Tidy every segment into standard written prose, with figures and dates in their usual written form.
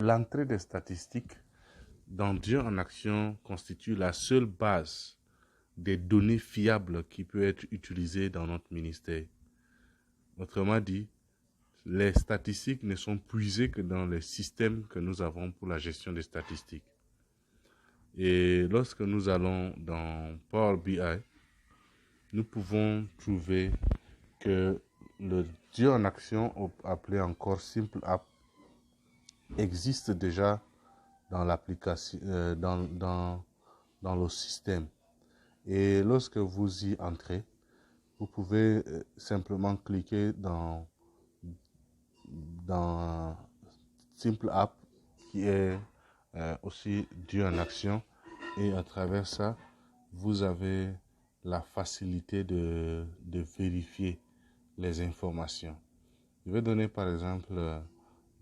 L'entrée des statistiques dans Dieu en action constitue la seule base des données fiables qui peut être utilisées dans notre ministère. Autrement dit, les statistiques ne sont puisées que dans les systèmes que nous avons pour la gestion des statistiques. Et lorsque nous allons dans Power BI, nous pouvons trouver que le Dieu en action, appelé encore Simple App, existe déjà dans l'application, dans le système. Et lorsque vous y entrez, vous pouvez simplement cliquer dans Simple App, qui est aussi Dieu en action. Et à travers ça, vous avez la facilité de vérifier les informations. Je vais donner par exemple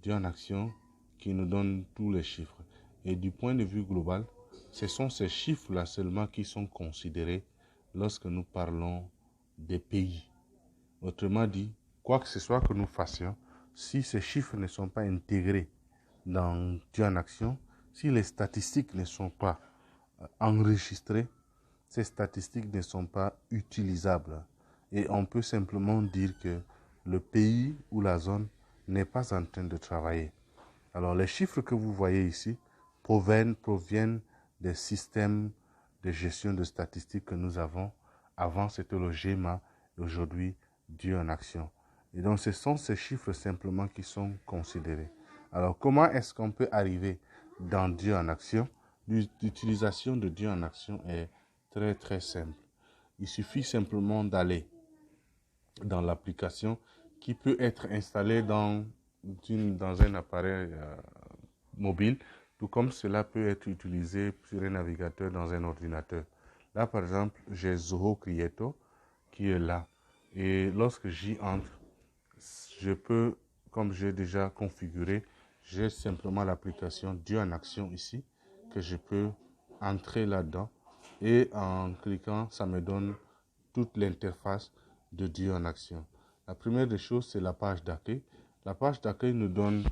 Dieu en action qui nous donne tous les chiffres. Et du point de vue global, ce sont ces chiffres-là seulement qui sont considérés lorsque nous parlons des pays. Autrement dit, quoi que ce soit que nous fassions, si ces chiffres ne sont pas intégrés dans Dieu en action, si les statistiques ne sont pas enregistrées, ces statistiques ne sont pas utilisables. Et on peut simplement dire que le pays ou la zone n'est pas en train de travailler. Alors les chiffres que vous voyez ici proviennent des systèmes de gestion de statistiques que nous avons. Avant c'était le GEMA et aujourd'hui Dieu en action. Et donc ce sont ces chiffres simplement qui sont considérés. Alors comment est-ce qu'on peut arriver dans Dieu en action? L'utilisation de Dieu en action est très très simple. Il suffit simplement d'aller dans l'application qui peut être installée dans un appareil mobile, tout comme cela peut être utilisé sur un navigateur dans un ordinateur. Là, par exemple, j'ai Zoho Creator qui est là. Et lorsque j'y entre, je peux, comme j'ai déjà configuré, j'ai simplement l'application Dieu en action ici, que je peux entrer là-dedans. Et en cliquant, ça me donne toute l'interface de Dieu en action. La première des choses, c'est la page d'accueil. La page d'accueil nous donne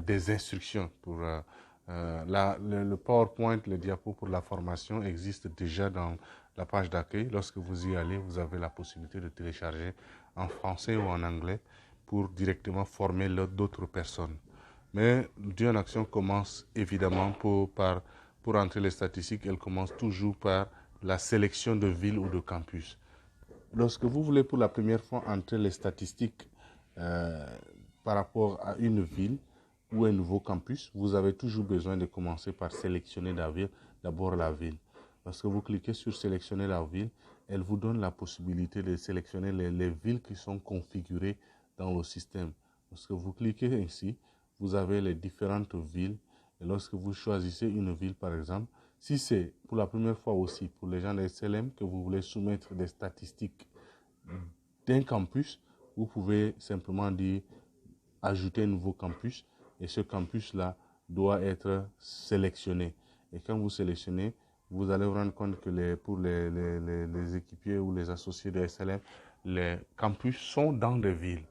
des instructions pour le PowerPoint, le diapo pour la formation existe déjà dans la page d'accueil. Lorsque vous y allez, vous avez la possibilité de télécharger en français ou en anglais pour directement former d'autres personnes. Mais Dieu en action commence évidemment pour entrer les statistiques, elle commence toujours par la sélection de villes ou de campus. Lorsque vous voulez pour la première fois entrer les statistiques par rapport à une ville ou un nouveau campus, vous avez toujours besoin de commencer par sélectionner d'abord la ville. Lorsque vous cliquez sur sélectionner la ville, elle vous donne la possibilité de sélectionner les villes qui sont configurées dans le système. Lorsque vous cliquez ici, vous avez les différentes villes. Et lorsque vous choisissez une ville, par exemple, si c'est pour la première fois aussi pour les gens de SLM que vous voulez soumettre des statistiques d'un campus, vous pouvez simplement dire ajouter un nouveau campus et ce campus-là doit être sélectionné. Et quand vous sélectionnez, vous allez vous rendre compte que pour les équipiers ou les associés de SLM, les campus sont dans des villes.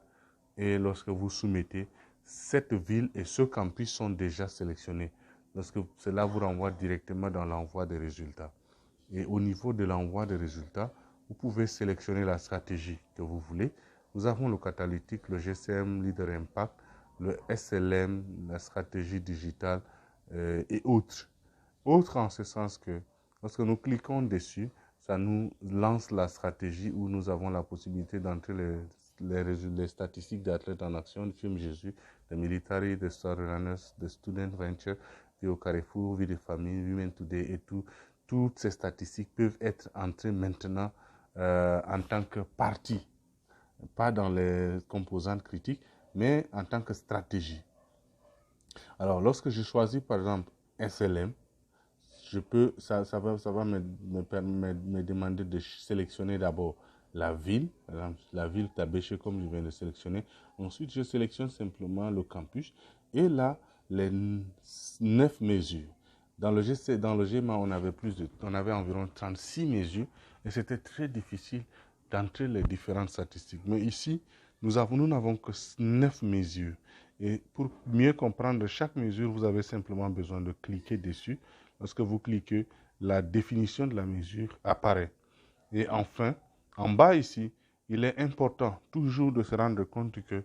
Et lorsque vous soumettez, cette ville et ce campus sont déjà sélectionnés. Lorsque cela vous renvoie directement dans l'envoi des résultats. Et au niveau de l'envoi des résultats, vous pouvez sélectionner la stratégie que vous voulez. Nous avons le catalytique, le GCM Leader Impact, le SLM, la stratégie digitale et autres. Autres en ce sens que lorsque nous cliquons dessus, ça nous lance la stratégie où nous avons la possibilité d'entrer les statistiques d'athlètes en action, du film Jésus, de military, de Story Runners, de Student Venture, vie au Carrefour, vie de famille, Women Today et tout. Toutes ces statistiques peuvent être entrées maintenant en tant que partie, pas dans les composantes critiques, mais en tant que stratégie. Alors, lorsque je choisis par exemple SLM, ça va me demander de sélectionner d'abord la ville, par exemple la ville Tabéché comme je viens de sélectionner. Ensuite, je sélectionne simplement le campus et là, les 9 mesures. Dans le GEMA, on avait environ 36 mesures et c'était très difficile d'entrer les différentes statistiques. Mais ici, nous n'avons que 9 mesures. Et pour mieux comprendre chaque mesure, vous avez simplement besoin de cliquer dessus. Lorsque vous cliquez, la définition de la mesure apparaît. Et enfin, en bas ici, il est important toujours de se rendre compte que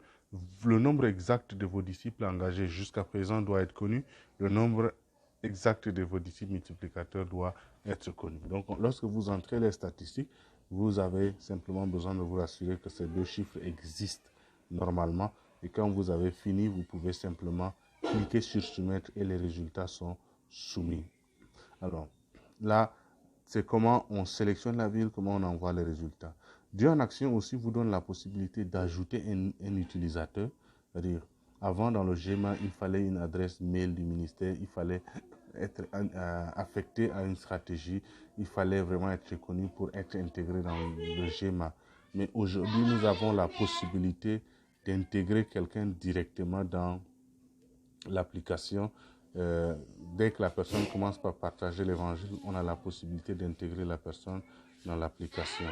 le nombre exact de vos disciples engagés jusqu'à présent doit être connu. Le nombre exact de vos disciples multiplicateurs doit être connu. Donc, lorsque vous entrez les statistiques, vous avez simplement besoin de vous assurer que ces deux chiffres existent normalement. Et quand vous avez fini, vous pouvez simplement cliquer sur soumettre et les résultats sont soumis. Alors, là, c'est comment on sélectionne la ville, comment on envoie les résultats. Dieu en action aussi vous donne la possibilité d'ajouter un utilisateur. C'est-à-dire, avant dans le GEMA, il fallait une adresse mail du ministère, il fallait être affecté à une stratégie, il fallait vraiment être reconnu pour être intégré dans le GEMA. Mais aujourd'hui, nous avons la possibilité d'intégrer quelqu'un directement dans l'application. Dès que la personne commence par partager l'évangile, on a la possibilité d'intégrer la personne dans l'application.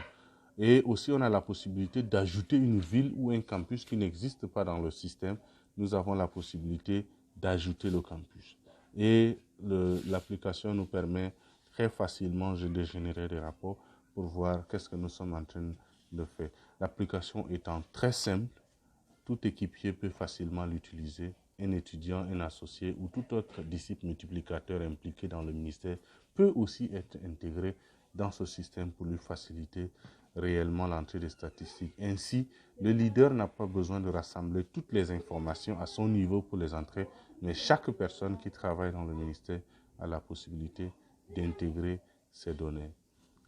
Et aussi, on a la possibilité d'ajouter une ville ou un campus qui n'existe pas dans le système. Nous avons la possibilité d'ajouter le campus. Et l'application nous permet très facilement de générer des rapports pour voir qu'est-ce que nous sommes en train de faire. L'application étant très simple, tout équipier peut facilement l'utiliser. Un étudiant, un associé ou tout autre disciple multiplicateur impliqué dans le ministère peut aussi être intégré dans ce système pour lui faciliter réellement l'entrée des statistiques. Ainsi, le leader n'a pas besoin de rassembler toutes les informations à son niveau pour les entrer, mais chaque personne qui travaille dans le ministère a la possibilité d'intégrer ces données.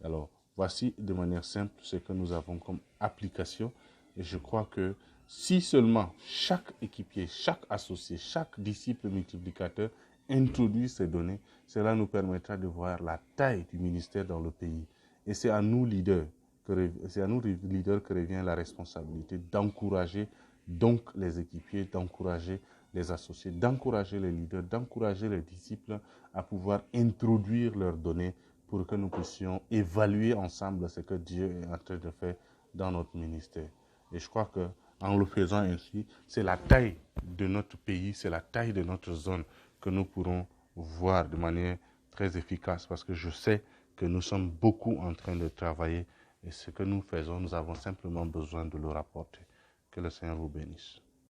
Alors, voici de manière simple ce que nous avons comme application. Et je crois que si seulement chaque équipier, chaque associé, chaque disciple multiplicateur introduit ces données, cela nous permettra de voir la taille du ministère dans le pays. Et c'est à nous leaders que revient la responsabilité d'encourager donc les équipiers, d'encourager les associés, d'encourager les leaders, d'encourager les disciples à pouvoir introduire leurs données pour que nous puissions évaluer ensemble ce que Dieu est en train de faire dans notre ministère. Et je crois que en le faisant ainsi, c'est la taille de notre pays, c'est la taille de notre zone que nous pourrons voir de manière très efficace parce que je sais que nous sommes beaucoup en train de travailler et ce que nous faisons, nous avons simplement besoin de le rapporter. Que le Seigneur vous bénisse.